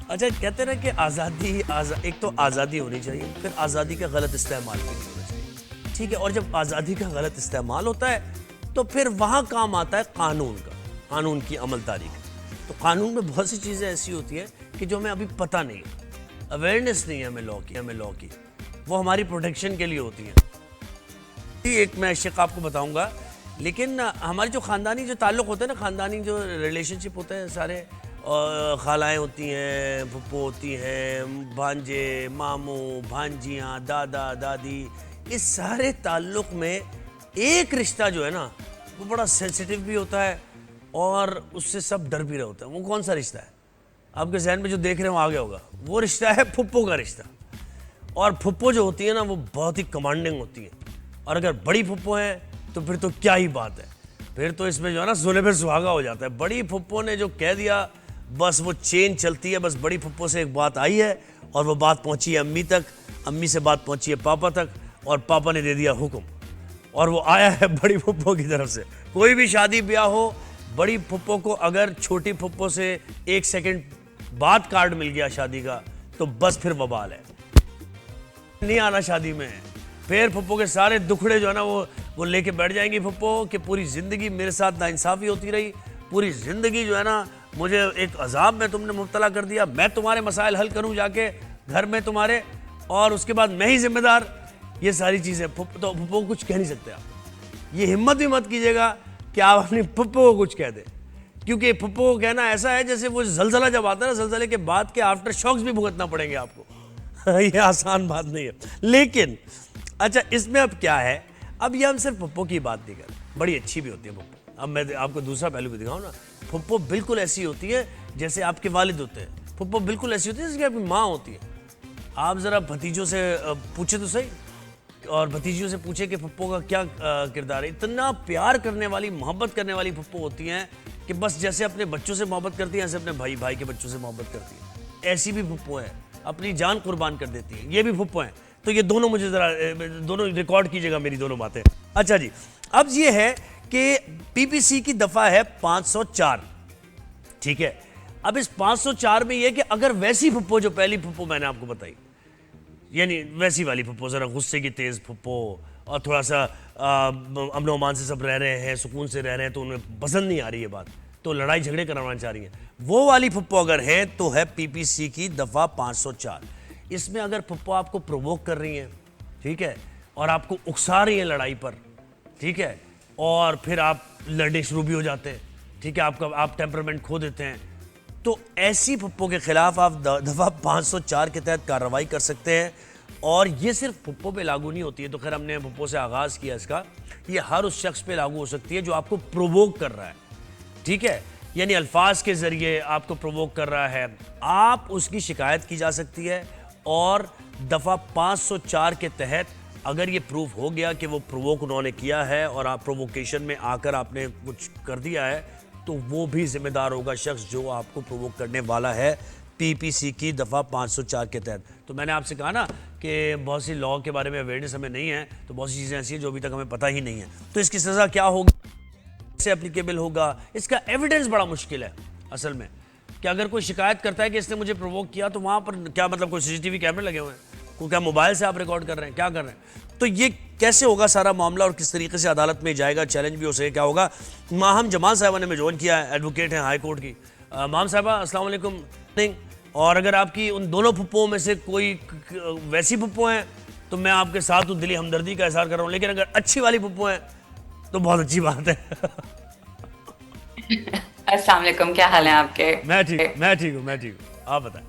اچھا کہتے ہیں نا کہ آزادی ایک تو آزادی ہونی چاہیے، پھر آزادی کا غلط استعمال بھی نہیں ہونا چاہیے، ٹھیک ہے؟ اور جب آزادی کا غلط استعمال ہوتا ہے تو پھر وہاں کام آتا ہے قانون کا، قانون کی عمل داری کا۔ تو قانون میں بہت سی چیزیں ایسی ہوتی ہیں کہ جو ہمیں ابھی پتہ نہیں ہے، اویئرنیس نہیں ہے ہمیں لاء کی، وہ ہماری پروٹیکشن کے لیے ہوتی ہیں۔ ایک میں شق آپ کو بتاؤں گا، لیکن ہمارے جو خاندانی جو تعلق ہوتے ہیں نا، خاندانی جو ریلیشن شپ ہوتے ہیں، سارے خالائیں ہوتی ہیں، پھپھو ہوتی ہیں، بھانجے، ماموں، بھانجیاں، دادا، دادی، اس سارے تعلق میں ایک رشتہ جو ہے نا وہ بڑا سینسیٹیو بھی ہوتا ہے اور اس سے سب ڈر بھی رہے ہوتے ہیں۔ وہ کون سا رشتہ ہے؟ آپ کے ذہن میں جو دیکھ رہے ہیں وہ آگے ہوگا، وہ رشتہ ہے پھپھو کا رشتہ۔ اور پھپھو جو ہوتی ہے نا وہ بہت ہی کمانڈنگ ہوتی ہے، اور اگر بڑی پھپھو ہیں تو پھر تو کیا ہی بات ہے، پھر تو اس میں جو ہے نا سولے پہ سہاگا ہو جاتا ہے۔ بڑی پھپھو نے جو کہہ دیا بس وہ چین چلتی ہے، بس بڑی پھپھو سے ایک بات آئی ہے اور وہ بات پہنچی ہے امی تک، امی سے بات پہنچی ہے پاپا تک، اور پاپا نے دے دیا حکم، اور وہ آیا ہے بڑی پھپھو کی طرف سے۔ کوئی بھی شادی بیاہ ہو، بڑی پھپھو کو اگر چھوٹی پھپھو سے 1 سیکنڈ بعد کارڈ مل گیا شادی کا تو بس پھر وبال ہے، نہیں آنا شادی میں۔ پھر پھپھو کے سارے دکھڑے جو ہے نا وہ لے کے بیٹھ جائیں گی پھپھو کہ پوری زندگی میرے ساتھ ناانصافی ہوتی رہی، پوری زندگی جو ہے نا مجھے ایک عذاب میں تم نے مبتلا کر دیا، میں تمہارے مسائل حل کروں جا کے گھر میں تمہارے، اور اس کے بعد میں ہی ذمہ دار۔ یہ ساری چیزیں تو پھپھو کو کچھ کہہ نہیں سکتے آپ۔ یہ ہمت بھی مت کیجیے گا کہ آپ اپنی پھپھو کو کچھ کہہ دیں، کیونکہ پھپھو کو کہنا ایسا ہے جیسے وہ زلزلہ جب آتا ہے نا، زلزلے کے بعد کے آفٹر شاکس بھی بھگتنا پڑیں گے آپ کو۔ یہ آسان بات نہیں ہے۔ لیکن اچھا اس میں اب کیا ہے، اب یہ ہم صرف پھپھو کی بات نہیں کر رہے، بڑی اچھی بھی ہوتی ہے پھپھو۔ اب میں آپ کو دوسرا پہلو بھی دکھاؤں نا، پھپھو بالکل ایسی ہوتی ہے جیسے آپ کے والد ہوتے ہیں، پھپھو بالکل ایسی ہوتی ہے جیسے کہ آپ کی ماں ہوتی ہے۔ آپ ذرا بھتیجوں سے پوچھیں تو صحیح، اور بھتیجیوں سے پوچھیں کہ پھپھو کا کیا کردار ہے۔ اتنا پیار کرنے والی، محبت کرنے والی پھپھو ہوتی ہیں کہ بس جیسے اپنے بچوں سے محبت کرتی ہیں ایسے اپنے بھائی کے بچوں سے محبت کرتی ہیں۔ ایسی بھی پھپھو ہیں، اپنی جان قربان کر دیتی ہیں، یہ بھی پھپھو ہیں۔ تو یہ دونوں مجھے ذرا دونوں ریکارڈ کیجئے گا میری دونوں باتیں۔ اچھا جی، اب یہ ہے کہ پی پی سی کی دفعہ ہے 504، ٹھیک ہے؟ اب اس 504 میں یہ کہ اگر ویسی پھپھو جو پہلی پھپھو میں نے آپ کو بتائی، یعنی ویسی والی پھپھو، ذرا غصے کی تیز پھپھو، اور تھوڑا سا امن و امان سے سب رہ رہے ہیں، سکون سے رہ رہے ہیں، تو انہیں پسند نہیں آ رہی ہے بات، تو لڑائی جھگڑے کروانا چاہ رہی ہیں، وہ والی پھپھو اگر ہے تو ہے پی پی سی کی دفعہ 504۔ اس میں اگر پھپھو آپ کو پرووک کر رہی ہیں، ٹھیک ہے، اور آپ کو اکسا رہی ہیں لڑائی پر، ٹھیک ہے، اور پھر آپ لڑنے شروع بھی ہو جاتے ہیں، ٹھیک ہے، آپ ٹیمپرمنٹ کھو دیتے ہیں، تو ایسی پھپھو کے خلاف آپ دفعہ 504 کے تحت کارروائی کر سکتے ہیں۔ اور یہ صرف پھپھو پہ لاگو نہیں ہوتی ہے، تو خیر ہم نے پھپھو سے آغاز کیا اس کا، یہ ہر اس شخص پہ لاگو ہو سکتی ہے جو آپ کو پرووک کر رہا ہے، ٹھیک ہے، یعنی الفاظ کے ذریعے آپ کو پرووک کر رہا ہے، آپ اس کی شکایت کی جا سکتی ہے، اور دفعہ 504 کے تحت اگر یہ پروف ہو گیا کہ وہ پرووک انہوں نے کیا ہے اور آپ پرووکیشن میں آ کر آپ نے کچھ کر دیا ہے، تو وہ بھی ذمہ دار ہوگا شخص جو آپ کو پرووک کرنے والا ہے پی پی سی کی دفعہ 504 کے تحت۔ تو میں نے آپ سے کہا نا کہ بہت سی لاء کے بارے میں اویئرنیس ہمیں نہیں ہے، تو بہت سی چیزیں ایسی ہیں جو ابھی تک ہمیں پتہ ہی نہیں ہے۔ تو اس کی سزا کیا ہوگی، سے اپلیکیبل ہوگا، اس کا ایویڈنس بڑا مشکل ہے اصل میں، کہ اگر کوئی شکایت کرتا ہے کہ اس نے مجھے پرووک کیا تو وہاں پر کیا مطلب کوئی سی سی ٹی وی کیمرے لگے ہوئے ہیں، کوئی کیا موبائل سے آپ ریکارڈ کر رہے ہیں، کیا کر رہے ہیں؟ تو یہ کیسے ہوگا سارا معاملہ اور کس طریقے سے عدالت میں جائے گا، چیلنج بھی ہو سکے، کیا ہوگا؟ ماہم جمال صاحبہ نے میں جوائن کیا ہے، ایڈوکیٹ ہیں ہائی کورٹ کی۔ ماہم صاحبہ السلام علیکم۔ اور اگر آپ کی ان دونوں پھپھوؤں میں سے کوئی ویسی پھپھو ہیں تو میں آپ کے ساتھ دلی ہمدردی کا اظہار کر رہا ہوں، لیکن اگر اچھی والی پھپھو ہیں تو بہت اچھی بات ہے۔ السلام علیکم، کیا حال ہیں آپ کے؟ میں ٹھیک ہوں، آپ بتائیں۔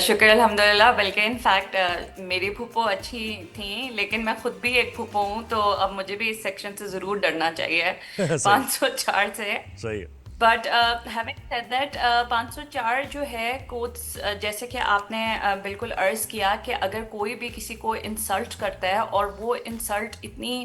شکر الحمدللہ، بلکہ انفیکٹ میری پھپھو اچھی تھیں، لیکن میں خود بھی ایک پھپھو ہوں، تو اب مجھے بھی اس سیکشن سے ضرور ڈرنا چاہیے، صحیح 504 سے۔ صحیح ہے۔ بٹ ہیونگ سیڈ دیٹ 504 جو ہے کوڈس، جیسے کہ آپ نے بالکل عرض کیا کہ اگر کوئی بھی کسی کو انسلٹ کرتا ہے اور وہ انسلٹ اتنی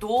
2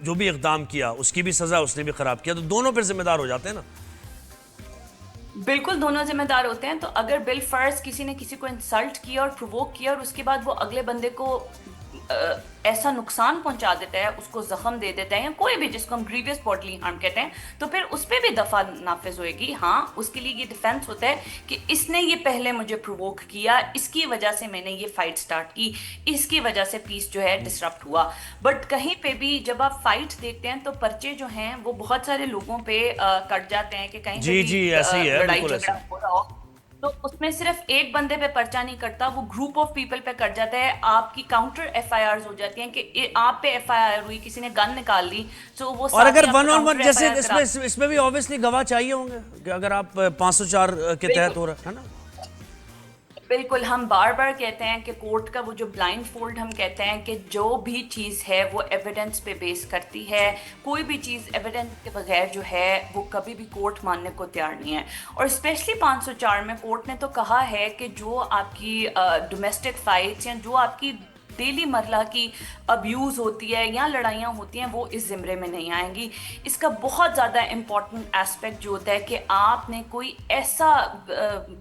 جو بھی اقدام کیا اس کی بھی سزا اس نے بھی خراب کیا، تو دونوں پھر ذمہ دار ہو جاتے ہیں نا. بالکل دونوں ذمہ دار ہوتے ہیں. تو اگر بالفرض کسی نے کسی کو انسلٹ کیا اور پرووک کیا اور اس کے بعد وہ اگلے بندے کو ایسا نقصان پہنچا دیتا ہے، اس کو زخم دے دیتا ہے، یا کوئی بھی جس کو ہم گریویس باڈلی ہارم کہتے ہیں، تو پھر اس پہ بھی دفعہ نافذ ہوئے گی. ہاں اس کے لیے یہ ڈیفینس ہوتا ہے کہ اس نے یہ پہلے مجھے پرووک کیا، اس کی وجہ سے میں نے یہ فائٹ سٹارٹ کی، اس کی وجہ سے پیس جو ہے ڈسرپٹ ہوا. بٹ کہیں پہ بھی جب آپ فائٹ دیکھتے ہیں تو پرچے جو ہیں وہ بہت سارے لوگوں پہ کٹ جاتے ہیں کہ کہیں پہ بھی ایسے ہی ہے، لڑائی بالکل جھگڑا ہو رہا ہو تو اس میں صرف ایک بندے پہ پرچہ نہیں کٹتا، وہ گروپ آف پیپل پہ کٹ جاتا ہے. آپ کی کاؤنٹر ایف آئی آرز ہو جاتی ہیں کہ آپ پہ ایف آئی آر ہوئی، کسی نے گن نکال لی، تو وہ اور اگر ساتھ ہی آپ ون کو آن ون counter جیسے FIR اس میں بھی obviously گواہ چاہیے ہوں گے کہ اگر آپ 504 کے تحت ہو رہا ہے نا. بالکل. ہم بار بار کہتے ہیں کہ کورٹ کا وہ جو بلائنڈ فولڈ ہم کہتے ہیں کہ جو بھی چیز ہے وہ ایویڈنس پہ بیس کرتی ہے. کوئی بھی چیز ایویڈنس کے بغیر جو ہے وہ کبھی بھی کورٹ ماننے کو تیار نہیں ہے. اور اسپیشلی 504 میں کورٹ نے تو کہا ہے کہ جو آپ کی ڈومیسٹک فائٹس یا جو آپ کی ڈیلی مرلہ کی ابیوز ہوتی ہے یا لڑائیاں ہوتی ہیں وہ اس زمرے میں نہیں آئیں گی. اس کا بہت زیادہ امپورٹنٹ ایسپیکٹ جو ہوتا ہے کہ آپ نے کوئی ایسا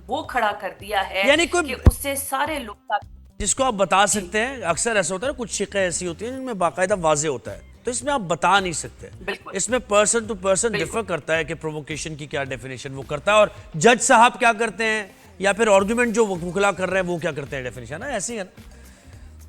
وہ کھڑا کر دیا ہے یعنی کوئی کہ اس سے سارے لوگ جس کو آپ بتا سکتے ہیں. اکثر ایسا ہوتا ہے نا، کچھ شقیں ایسی ہوتی ہیں جن میں باقاعدہ واضح ہوتا ہے، تو اس میں آپ بتا نہیں سکتے. بالکل اس میں پرسن ٹو پرسن ڈیفر کرتا ہے کہ پرووکیشن کی کیا ڈیفینیشن وہ کرتا ہے، اور جج صاحب کیا کرتے ہیں، یا پھر آرگومنٹ جو وکلا کر رہے ہیں وہ کیا کرتے ہیں ڈیفینیشن. ایسی ہے نا.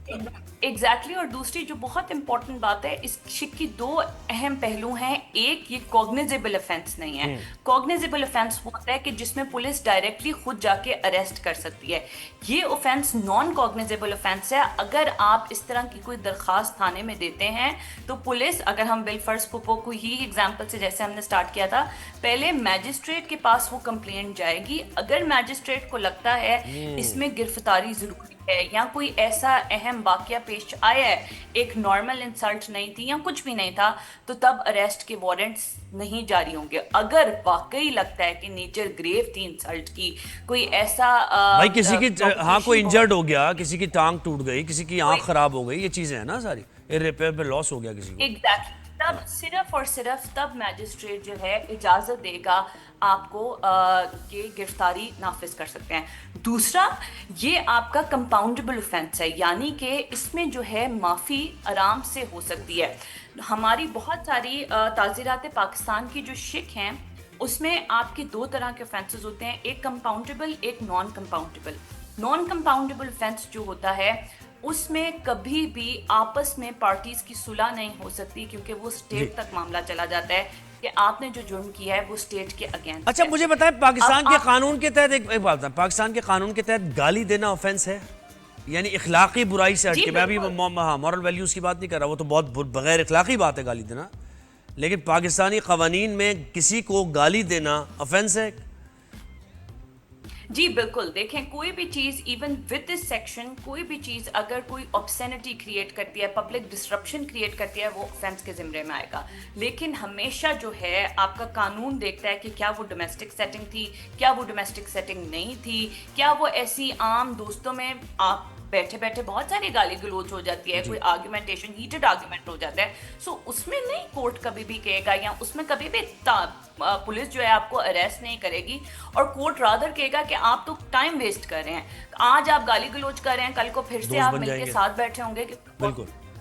ایگزیکٹلی. اور دوسری جو بہت امپورٹنٹ بات ہے، اس شک کی دو اہم پہلو ہیں. ایک، یہ کوگنیزیبل افینس نہیں ہے. کوگنیزیبل افینس وہ ہوتا ہے کہ جس میں پولیس ڈائریکٹلی خود جا کے اریسٹ کر سکتی ہے. یہ افینس نان کوگنیزیبل افینس ہے. اگر آپ اس طرح کی کوئی درخواست تھانے میں دیتے ہیں تو پولیس، اگر ہم بالفرض پھپھو کو ہی ایگزامپل سے جیسے ہم نے سٹارٹ کیا تھا، پہلے میجسٹریٹ کے پاس وہ کمپلینٹ جائے گی. اگر میجسٹریٹ کو لگتا ہے اس میں گرفتاری ضروری ہے یا کوئی ایسا اہم واقعہ پیش آیا ہے، ایک نارمل انسلٹ نہیں تھی یا کچھ بھی نہیں تھا، تو تب اریسٹ کے وارنٹس نہیں جاری ہوں گے. اگر واقعی لگتا ہے کہ نیچر گریو تھی انسلٹ کی، کوئی ایسا بھائی کسی کی ہاں کوئی انجرڈ ہو گیا، کسی کی ٹانگ ٹوٹ گئی، کسی کی آنکھ خراب ہو گئی، یہ چیزیں ہیں نا ساری، irreparable لاس ہو گیا کسی کو. ایگزیکٹلی. تب صرف اور صرف تب میجسٹریٹ جو ہے اجازت دے گا آپ کو کہ گرفتاری نافذ کر سکتے ہیں. دوسرا، یہ آپ کا کمپاؤنڈیبل اوفینس ہے، یعنی کہ اس میں جو ہے معافی آرام سے ہو سکتی ہے. ہماری بہت ساری تعزیرات پاکستان کی جو شک ہیں اس میں آپ کے دو طرح کے اوفینسز ہوتے ہیں، ایک کمپاؤنڈیبل، ایک نان کمپاؤنڈیبل. نان کمپاؤنڈیبل اوفینس جو ہوتا ہے اس میں کبھی بھی آپس میں پارٹیز کی صلح نہیں ہو سکتی، کیونکہ وہ اسٹیٹ تک معاملہ چلا جاتا ہے کہ آپ نے جو جرم کیا ہے وہ اسٹیٹ کے اگینسٹ. اچھا مجھے بتائیں، پاکستان کے قانون کے تحت ایک بات بتائیں، پاکستان کے قانون کے تحت گالی دینا آفینس ہے؟ یعنی اخلاقی برائی سے ہٹ کے، میں ابھی مورل ویلیوز کی بات نہیں کر رہا، وہ تو بہت بغیر اخلاقی بات ہے گالی دینا، لیکن پاکستانی قوانین میں کسی کو گالی دینا آفینس ہے؟ جی بالکل. دیکھیں کوئی بھی چیز ایون ود دس سیکشن، کوئی بھی چیز اگر کوئی آبسینٹی کریٹ کرتی ہے، پبلک ڈسرپشن کریٹ کرتی ہے، وہ آفینس کے زمرے میں آئے گا. لیکن ہمیشہ جو ہے آپ کا قانون دیکھتا ہے کہ کیا وہ ڈومیسٹک سیٹنگ تھی، کیا وہ ڈومیسٹک سیٹنگ نہیں تھی، کیا وہ ایسی عام دوستوں میں آپ بیٹھے بیٹھے بہت ساری گالی گلوچ ہو جاتی ہے، کوئی آرگومنٹیشن، ہیٹڈ آرگومنٹ ہو جاتا ہے. سو اس میں نہیں کورٹ کبھی بھی کہے گا، یا اس میں کبھی بھی پولیس جو ہے آپ کو اریسٹ نہیں کرے گی، اور کورٹ رادر کہے گا کہ آپ تو ٹائم ویسٹ کر رہے ہیں. آج آپ گالی گلوچ کر رہے ہیں، کل کو پھر سے آپ مل کے ساتھ بیٹھے ہوں گے،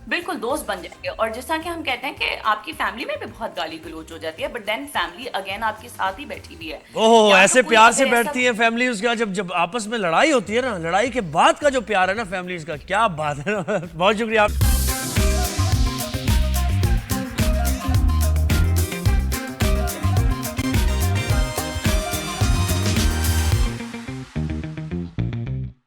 بالکل دوست بن جائیں گے. اور جس طرح کہ ہم کہتے ہیں کہ آپ کی فیملی میں بھی بہت گالی گلوچ ہو جاتی ہے، بٹ دین فیملی اگین آپ کے ساتھ ہی بیٹھی ہوئی ہے. اوہ ایسے پیار سے بیٹھتی ہے فیملی اس کا، جب آپس میں لڑائی ہوتی ہے نا، لڑائی کے بعد کا جو پیار ہے نا فیملیز کا، کیا بات ہے. بہت شکریہ آپ.